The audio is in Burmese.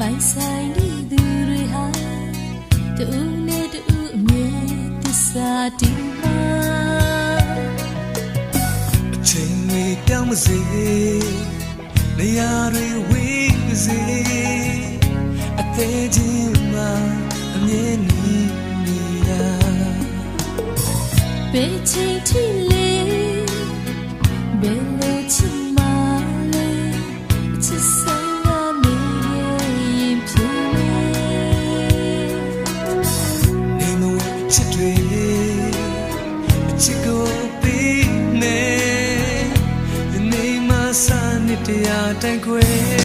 ပိုင်ဆိုင်နေသူတွေဟာတူနဲ့တူအမြဲသစ္စာတည်မှာအချိန်တွေပြောင်းမစေနေရာတွေဝေးပါစေအသေးချင်းမှာအမြဲနေရဘယ်ချိန်ထိလဲဘယ်လိုချစ်မှလဲချစ်ဆိုင်ရမင်းဖြစ်နေမဝချစ်တွေချစ်ကိုပေးနေနေမဆာနေတရားတိုင်ခွေ